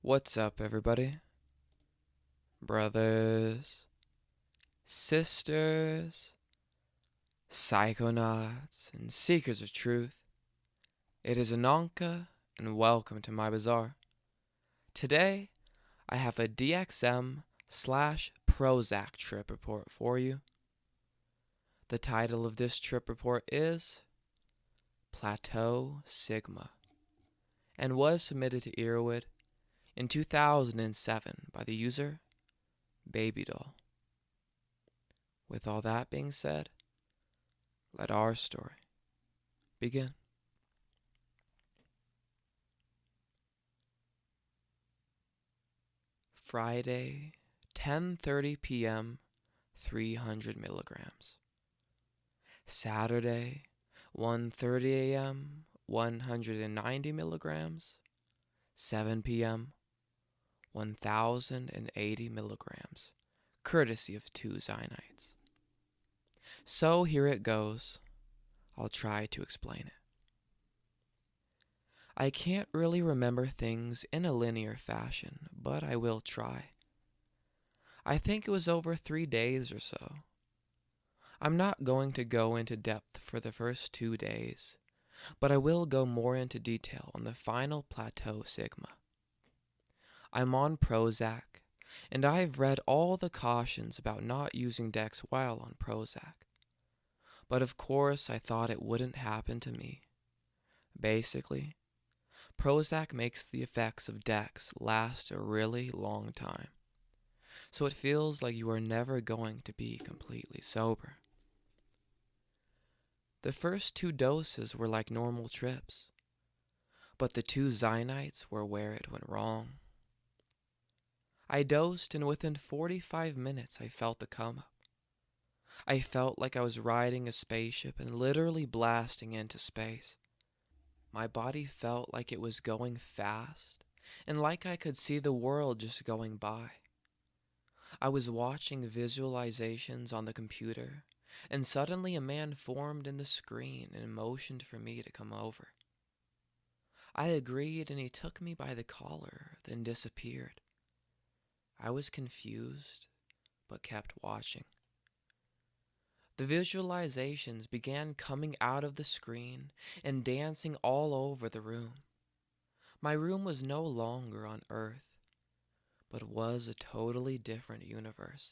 What's up, everybody? Brothers, sisters, psychonauts, and seekers of truth. It is Ananka, and welcome to my bazaar. Today, I have a DXM slash Prozac trip report for you. The title of this trip report is Plateau Sigma, and was submitted to Earwood in 2007 by the user Babydoll. With all that being said, let our story begin. Friday, 10:30 p.m., 300 milligrams. Saturday, 1:30 a.m., 190 milligrams. 7 p.m., 1,080 milligrams, courtesy of 2 Xynites. So here it goes. I'll try to explain it. I can't really remember things in a linear fashion, but I will try. I think it was over 3 days or so. I'm not going to go into depth for the first 2 days, but I will go more into detail on the final Plateau Sigma. I'm on Prozac, and I've read all the cautions about not using Dex while on Prozac. But of course I thought it wouldn't happen to me. Basically, Prozac makes the effects of Dex last a really long time, so it feels like you are never going to be completely sober. The first 2 doses were like normal trips, but the 2 Xynites were where it went wrong. I dosed, and within 45 minutes I felt the come up. I felt like I was riding a spaceship and literally blasting into space. My body felt like it was going fast, and like I could see the world just going by. I was watching visualizations on the computer, and suddenly a man formed in the screen and motioned for me to come over. I agreed, and he took me by the collar, then disappeared. I was confused, but kept watching. The visualizations began coming out of the screen and dancing all over the room. My room was no longer on Earth, but was a totally different universe.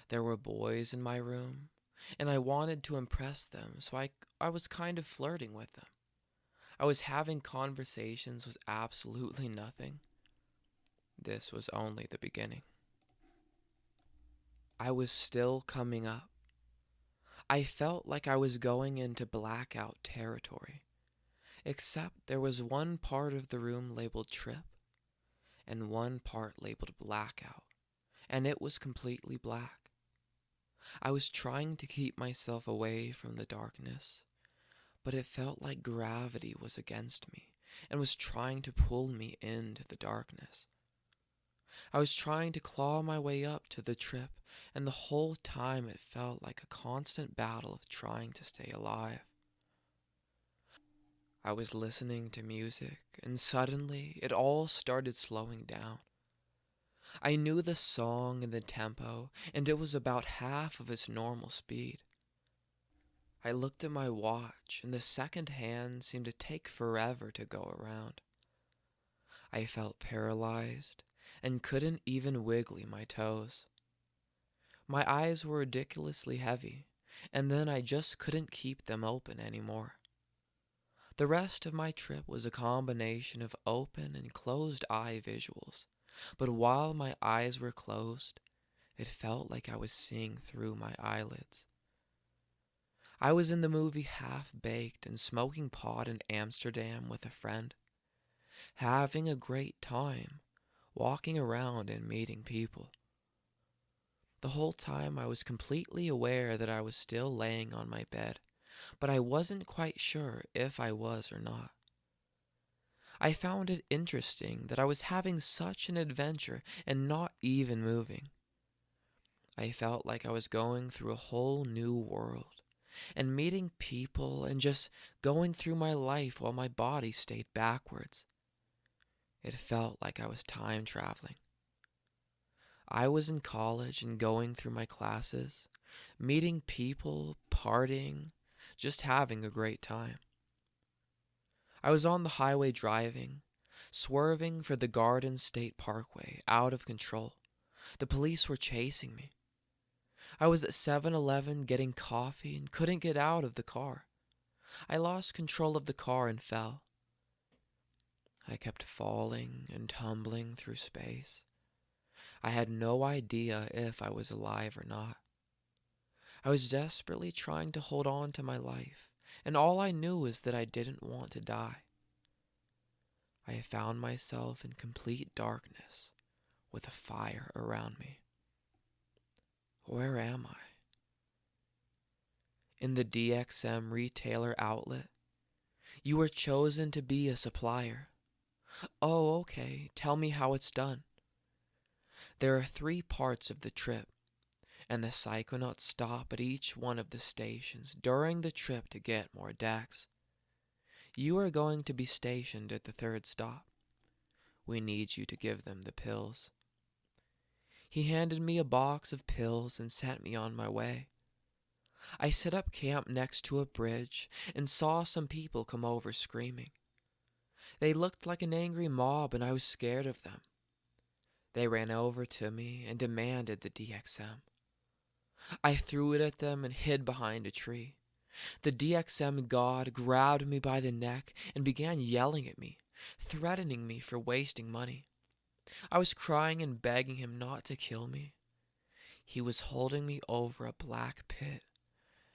There were boys in my room, and I wanted to impress them, so I was kind of flirting with them. I was having conversations with absolutely nothing. This was only the beginning. I was still coming up. I felt like I was going into blackout territory, except there was one part of the room labeled trip and one part labeled blackout, and it was completely black. I was trying to keep myself away from the darkness, but it felt like gravity was against me and was trying to pull me into the darkness. I was trying to claw my way up to the trip, and the whole time it felt like a constant battle of trying to stay alive. I was listening to music, and suddenly it all started slowing down. I knew the song and the tempo, and it was about half of its normal speed. I looked at my watch, and the second hand seemed to take forever to go around. I felt paralyzed and couldn't even wiggle my toes. My eyes were ridiculously heavy, and then I just couldn't keep them open anymore. The rest of my trip was a combination of open and closed eye visuals, but while my eyes were closed, it felt like I was seeing through my eyelids. I was in the movie Half-Baked and smoking pot in Amsterdam with a friend, having a great time, walking around and meeting people. The whole time I was completely aware that I was still laying on my bed, but I wasn't quite sure if I was or not. I found it interesting that I was having such an adventure and not even moving. I felt like I was going through a whole new world and meeting people and just going through my life while my body stayed backwards. It felt like I was time traveling. I was in college and going through my classes, meeting people, partying, just having a great time. I was on the highway driving, swerving for the Garden State Parkway, out of control. The police were chasing me. I was at 7-Eleven getting coffee and couldn't get out of the car. I lost control of the car and fell. I kept falling and tumbling through space. I had no idea if I was alive or not. I was desperately trying to hold on to my life, and all I knew was that I didn't want to die. I found myself in complete darkness with a fire around me. Where am I? In the DXM retailer outlet. You were chosen to be a supplier. Oh, okay. Tell me how it's done. There are 3 parts of the trip, and the psychonauts stop at each one of the stations during the trip to get more decks. You are going to be stationed at the 3rd stop. We need you to give them the pills. He handed me a box of pills and sent me on my way. I set up camp next to a bridge and saw some people come over screaming. They looked like an angry mob and I was scared of them. They ran over to me and demanded the DXM. I threw it at them and hid behind a tree. The DXM god grabbed me by the neck and began yelling at me, threatening me for wasting money. I was crying and begging him not to kill me. He was holding me over a black pit,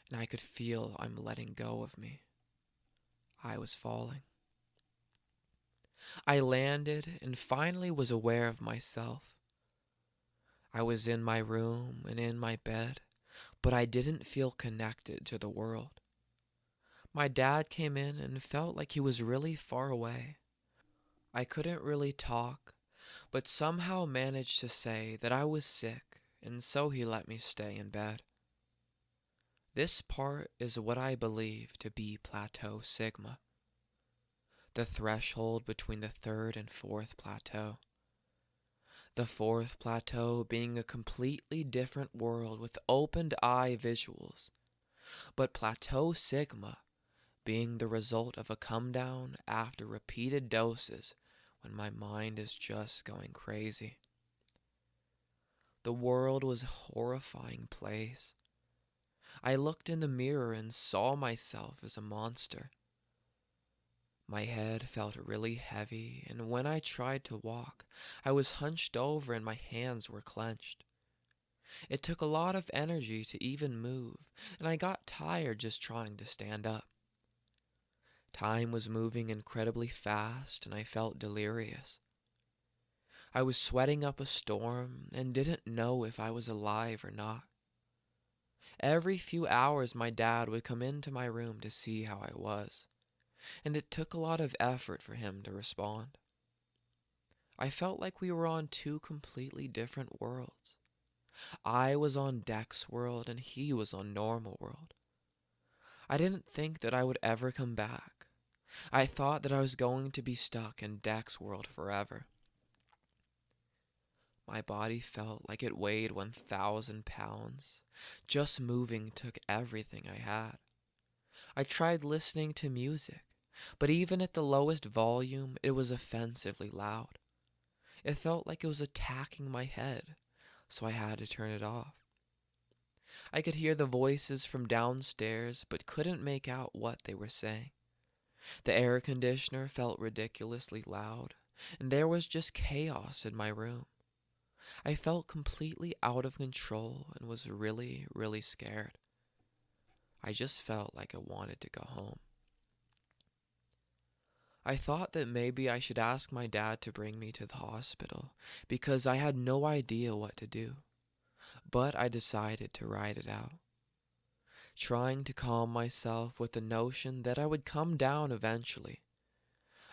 and I could feel him letting go of me. I was falling. I landed and finally was aware of myself. I was in my room and in my bed, but I didn't feel connected to the world. My dad came in and felt like he was really far away. I couldn't really talk, but somehow managed to say that I was sick, and so he let me stay in bed. This part is what I believe to be Plateau Sigma, the threshold between the 3rd and 4th plateau. The 4th plateau being a completely different world with opened-eye visuals, but Plateau Sigma being the result of a come-down after repeated doses when my mind is just going crazy. The world was a horrifying place. I looked in the mirror and saw myself as a monster. My head felt really heavy, and when I tried to walk, I was hunched over and my hands were clenched. It took a lot of energy to even move, and I got tired just trying to stand up. Time was moving incredibly fast, and I felt delirious. I was sweating up a storm and didn't know if I was alive or not. Every few hours my dad would come into my room to see how I was, and it took a lot of effort for him to respond. I felt like we were on 2 completely different worlds. I was on Dex world and he was on normal world. I didn't think that I would ever come back. I thought that I was going to be stuck in Dex world forever. My body felt like it weighed 1,000 pounds. Just moving took everything I had. I tried listening to music, but even at the lowest volume, it was offensively loud. It felt like it was attacking my head, so I had to turn it off. I could hear the voices from downstairs, but couldn't make out what they were saying. The air conditioner felt ridiculously loud, and there was just chaos in my room. I felt completely out of control and was really, really scared. I just felt like I wanted to go home. I thought that maybe I should ask my dad to bring me to the hospital because I had no idea what to do. But I decided to ride it out, trying to calm myself with the notion that I would come down eventually.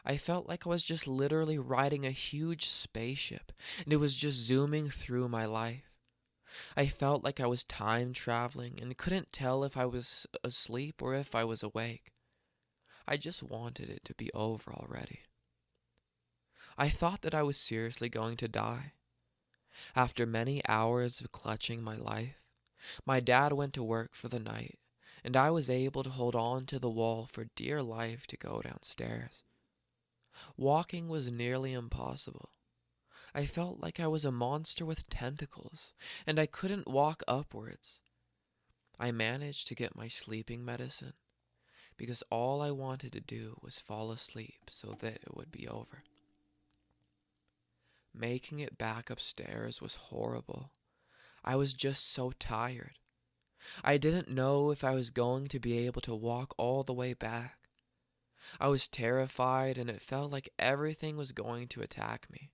I felt like I was just literally riding a huge spaceship, and it was just zooming through my life. I felt like I was time traveling and couldn't tell if I was asleep or if I was awake. I just wanted it to be over already. I thought that I was seriously going to die. After many hours of clutching my life, my dad went to work for the night, and I was able to hold on to the wall for dear life to go downstairs. Walking was nearly impossible. I felt like I was a monster with tentacles, and I couldn't walk upwards. I managed to get my sleeping medicine, because all I wanted to do was fall asleep so that it would be over. Making it back upstairs was horrible. I was just so tired. I didn't know if I was going to be able to walk all the way back. I was terrified, and it felt like everything was going to attack me.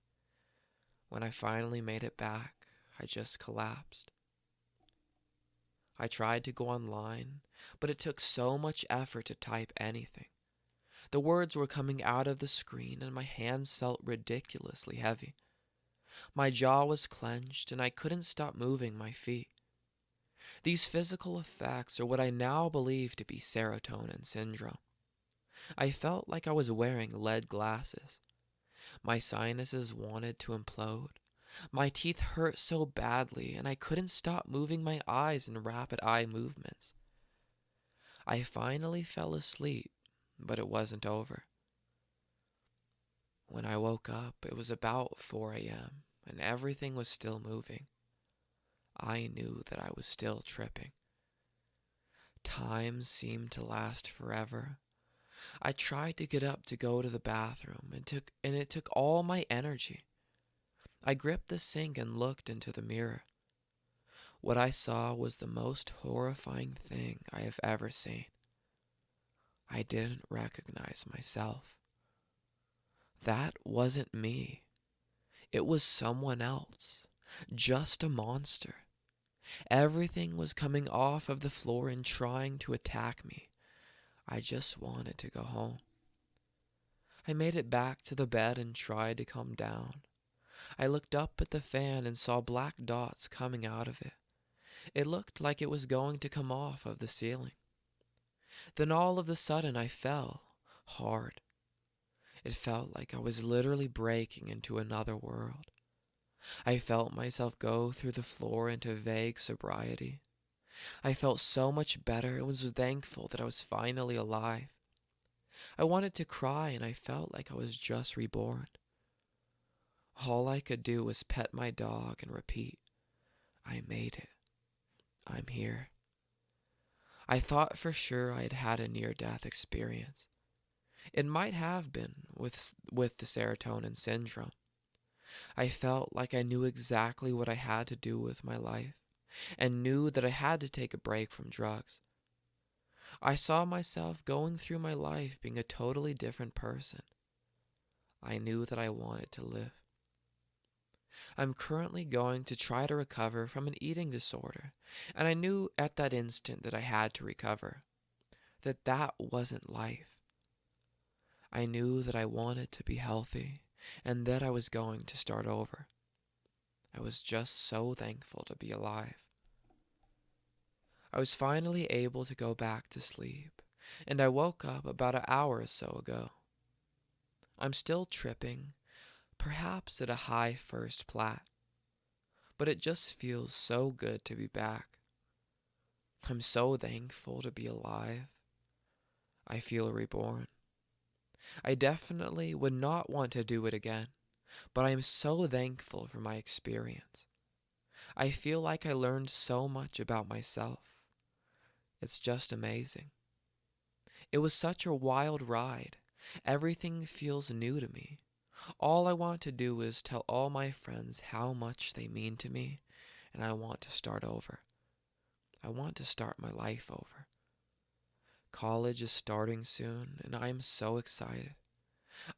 When I finally made it back, I just collapsed. I tried to go online, but it took so much effort to type anything. The words were coming out of the screen, and my hands felt ridiculously heavy. My jaw was clenched, and I couldn't stop moving my feet. These physical effects are what I now believe to be serotonin syndrome. I felt like I was wearing lead glasses. My sinuses wanted to implode. My teeth hurt so badly, and I couldn't stop moving my eyes in rapid eye movements. I finally fell asleep, but it wasn't over. When I woke up, it was about 4 a.m., and everything was still moving. I knew that I was still tripping. Time seemed to last forever. I tried to get up to go to the bathroom, and it took all my energy. I gripped the sink and looked into the mirror. What I saw was the most horrifying thing I have ever seen. I didn't recognize myself. That wasn't me. It was someone else, just a monster. Everything was coming off of the floor and trying to attack me. I just wanted to go home. I made it back to the bed and tried to calm down. I looked up at the fan and saw black dots coming out of it. It looked like it was going to come off of the ceiling. Then all of a sudden I fell, hard. It felt like I was literally breaking into another world. I felt myself go through the floor into vague sobriety. I felt so much better and was thankful that I was finally alive. I wanted to cry, and I felt like I was just reborn. All I could do was pet my dog and repeat, "I made it. I'm here." I thought for sure I had had a near-death experience. It might have been with the serotonin syndrome. I felt like I knew exactly what I had to do with my life, and knew that I had to take a break from drugs. I saw myself going through my life being a totally different person. I knew that I wanted to live. I'm currently going to try to recover from an eating disorder, and I knew at that instant that I had to recover, that wasn't life. I knew that I wanted to be healthy, and that I was going to start over. I was just so thankful to be alive. I was finally able to go back to sleep, and I woke up about an hour or so ago. I'm still tripping, perhaps at a high first plat, but it just feels so good to be back. I'm so thankful to be alive. I feel reborn. I definitely would not want to do it again, but I am so thankful for my experience. I feel like I learned so much about myself. It's just amazing. It was such a wild ride. Everything feels new to me. All I want to do is tell all my friends how much they mean to me, and I want to start over. I want to start my life over. College is starting soon, and I am so excited.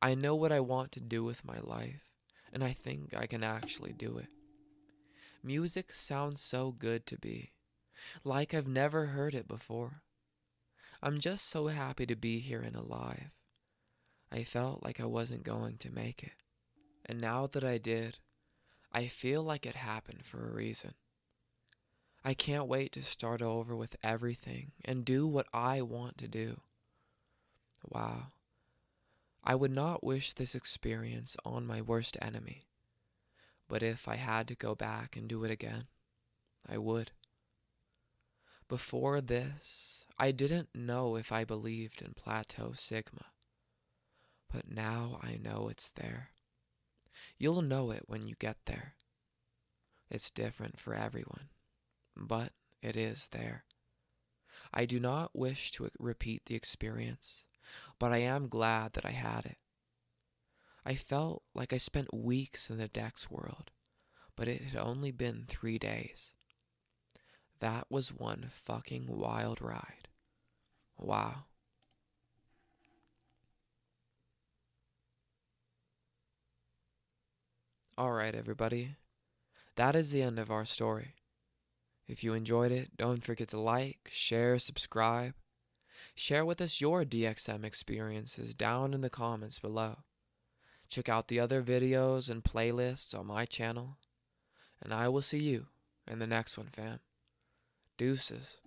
I know what I want to do with my life, and I think I can actually do it. Music sounds so good to be, like I've never heard it before. I'm just so happy to be here and alive. I felt like I wasn't going to make it, and now that I did, I feel like it happened for a reason. I can't wait to start over with everything and do what I want to do. Wow. I would not wish this experience on my worst enemy, but if I had to go back and do it again, I would. Before this, I didn't know if I believed in Plateau Sigma, but now I know it's there. You'll know it when you get there. It's different for everyone, but it is there. I do not wish to repeat the experience, but I am glad that I had it. I felt like I spent weeks in the Dex world, but it had only been 3 days. That was one fucking wild ride. Wow. Alright, everybody. That is the end of our story. If you enjoyed it, don't forget to like, share, subscribe. Share with us your DXM experiences down in the comments below. Check out the other videos and playlists on my channel. And I will see you in the next one, fam. Deuces.